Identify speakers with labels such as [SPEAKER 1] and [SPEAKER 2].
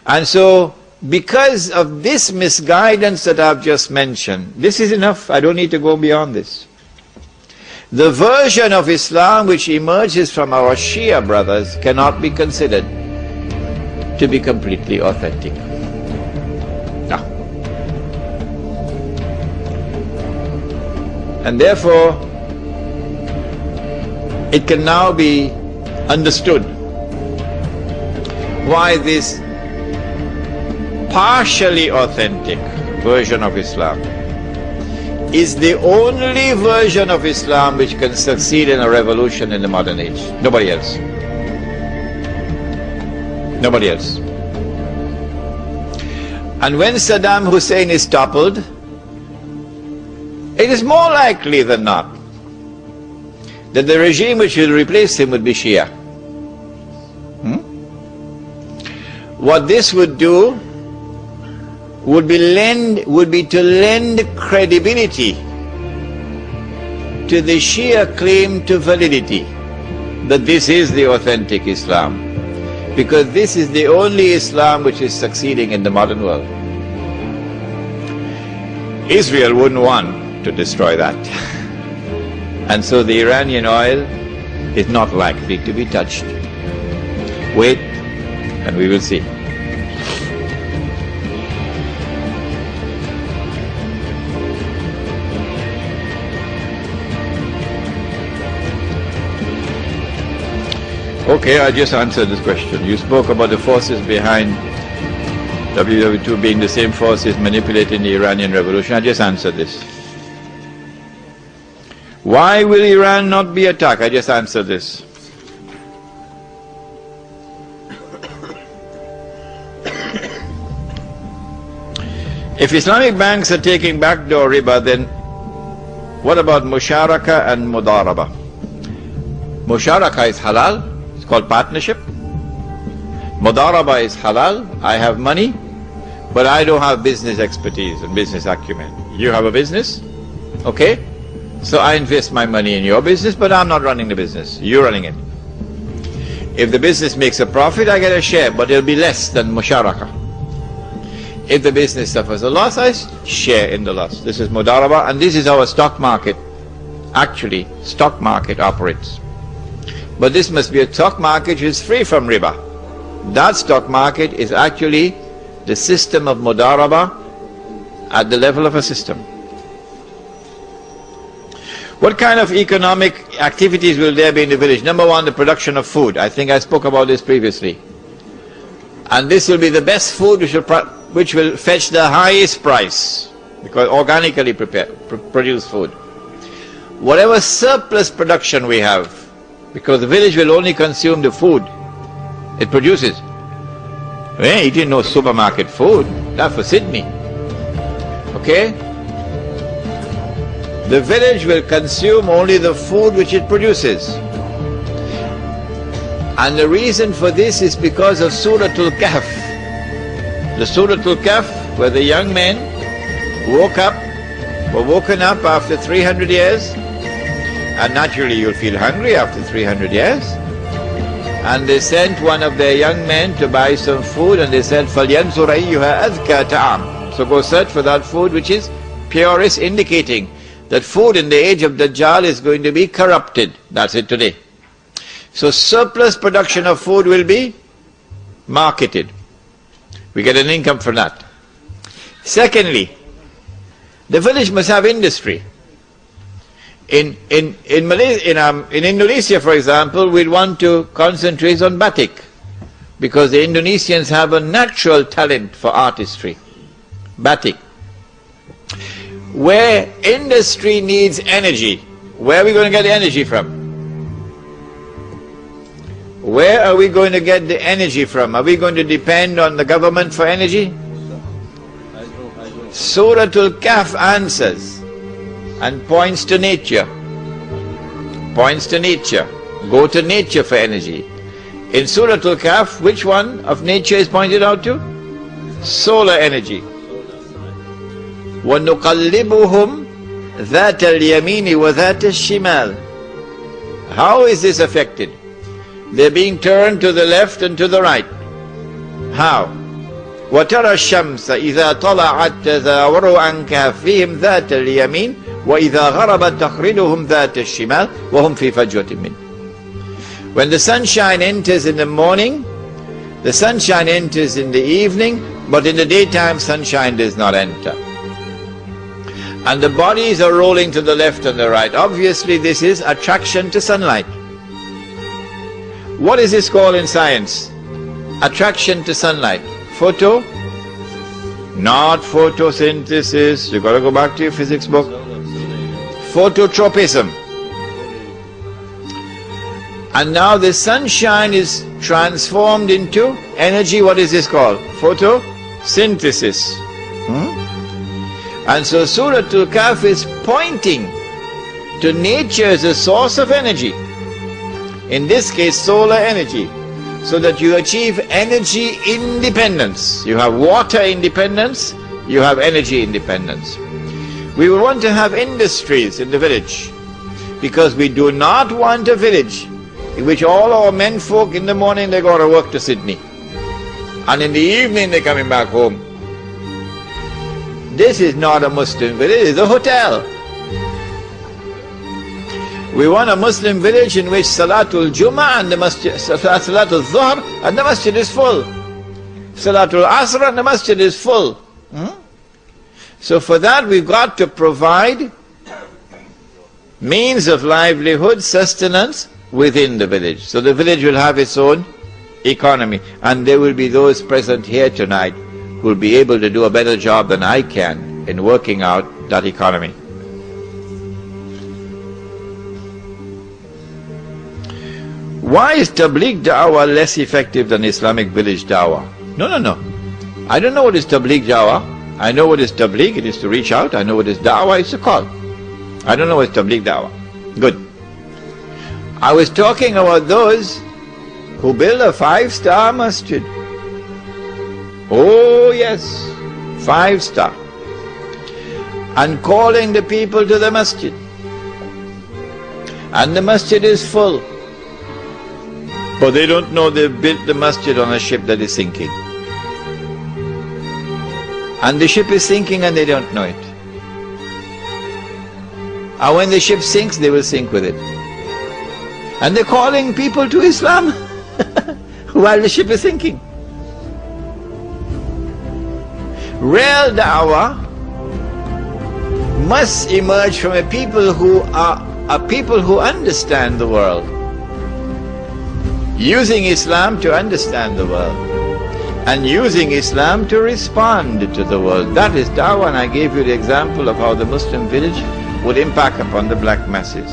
[SPEAKER 1] And so, because of this misguidance that I've just mentioned, this is enough, I don't need to go beyond this. The version of Islam which emerges from our Shia brothers cannot be considered to be completely authentic. No. And therefore, it can now be understood why this partially authentic version of Islam is the only version of Islam which can succeed in a revolution in the modern age. Nobody else. Nobody else. And when Saddam Hussein is toppled, it is more likely than not that the regime which will replace him would be Shia. What this would do would be to lend credibility to the Shia claim to validity, that this is the authentic Islam, because this is the only Islam which is succeeding in the modern world. Israel wouldn't want to destroy that. And so the Iranian oil is not likely to be touched. Wait, and we will see. Okay, I just answered this question. You spoke about the forces behind WW2 being the same forces manipulating the Iranian revolution. I just answered this. Why will Iran not be attacked? I just answered this. If Islamic banks are taking backdoor riba, then what about musharaka and mudaraba? Musharaka is halal, it's called partnership. Mudaraba is halal, I have money, but I don't have business expertise and business acumen. You have a business, okay? So I invest my money in your business, but I'm not running the business, you're running it. If the business makes a profit, I get a share, but it'll be less than musharaka. If the business suffers a loss, I share in the loss. This is mudaraba, and this is how a stock market, actually, stock market operates. But this must be a stock market which is free from riba. That stock market is actually the system of mudaraba at the level of a system. What kind of economic activities will there be in the village? Number one, the production of food. I think I spoke about this previously. And this will be the best food which will fetch the highest price, because organically produced food. Whatever surplus production we have, because the village will only consume the food it produces. We ain't eating no supermarket food, that's for Sydney. Okay? The village will consume only the food which it produces. And the reason for this is because of Suratul Kahf. The Suratul Kahf, where the young men were woken up after 300 years, and naturally you'll feel hungry after 300 years, and they sent one of their young men to buy some food, and they said, فَلْيَنْصُرْ أَيُّهَا أَذْكَى تَعَامٍ. So go search for that food which is purest, indicating that food in the age of Dajjal is going to be corrupted. That's it today. So surplus production of food will be marketed. We get an income from that. Secondly, the village must have industry. In Indonesia, for example, we'd want to concentrate on batik, because the Indonesians have a natural talent for artistry. Batik. Where industry needs energy, where are we going to get the energy from? Where are we going to get the energy from? Are we going to depend on the government for energy? Suratul Kahf answers and points to nature. Points to nature. Go to nature for energy. In Suratul Kahf, which one of nature is pointed out to? Solar energy. وَنُقَلِّبُهُمْ ذَاتَ الْيَمِينِ وَذَاتَ الشِّمَالِ. How is this affected? They're being turned to the left and to the right. How? وترى الشمس إذا طلعت تزاور عن كهفهم ذات اليمين وإذا غربت تقرضهم ذات الشمال وهم في فجوة منه. When the sunshine enters in the morning, the sunshine enters in the evening, but in the daytime sunshine does not enter. And the bodies are rolling to the left and the right. Obviously this is attraction to sunlight. What is this called in science? Attraction to sunlight. Photo? Not photosynthesis. You got to go back to your physics book. Phototropism. And now the sunshine is transformed into energy. What is this called? Photosynthesis. And so Surah Al-Kahf is pointing to nature as a source of energy. In this case, solar energy. So that you achieve energy independence. You have water independence, you have energy independence. We will want to have industries in the village, because we do not want a village in which all our men folk in the morning they go to work to Sydney, and in the evening they're coming back home. This is not a Muslim village, it's a hotel. We want a Muslim village in which Salatul Jummah and the Masjid, Salatul Dhuhr and the Masjid is full. Salatul Asr and the Masjid is full. So for that we've got to provide means of livelihood, sustenance within the village. So the village will have its own economy, and there will be those present here tonight who will be able to do a better job than I can in working out that economy. Why is Tabligh Da'wah less effective than Islamic village Da'wah? No. I don't know what is Tabligh Da'wah. I know what is Tabligh, it is to reach out. I know what is Da'wah, it's to call. I don't know what is Tabligh Da'wah. Good. I was talking about those who build a 5-star masjid. Oh yes, 5-star. And calling the people to the masjid. And the masjid is full. But they don't know they built the masjid on a ship that is sinking. And the ship is sinking and they don't know it. And when the ship sinks, they will sink with it. And they're calling people to Islam while the ship is sinking. Real da'wah must emerge from a people who are people who understand the world. Using Islam to understand the world, and using Islam to respond to the world. That is da'wah, and I gave you the example of how the Muslim village would impact upon the black masses.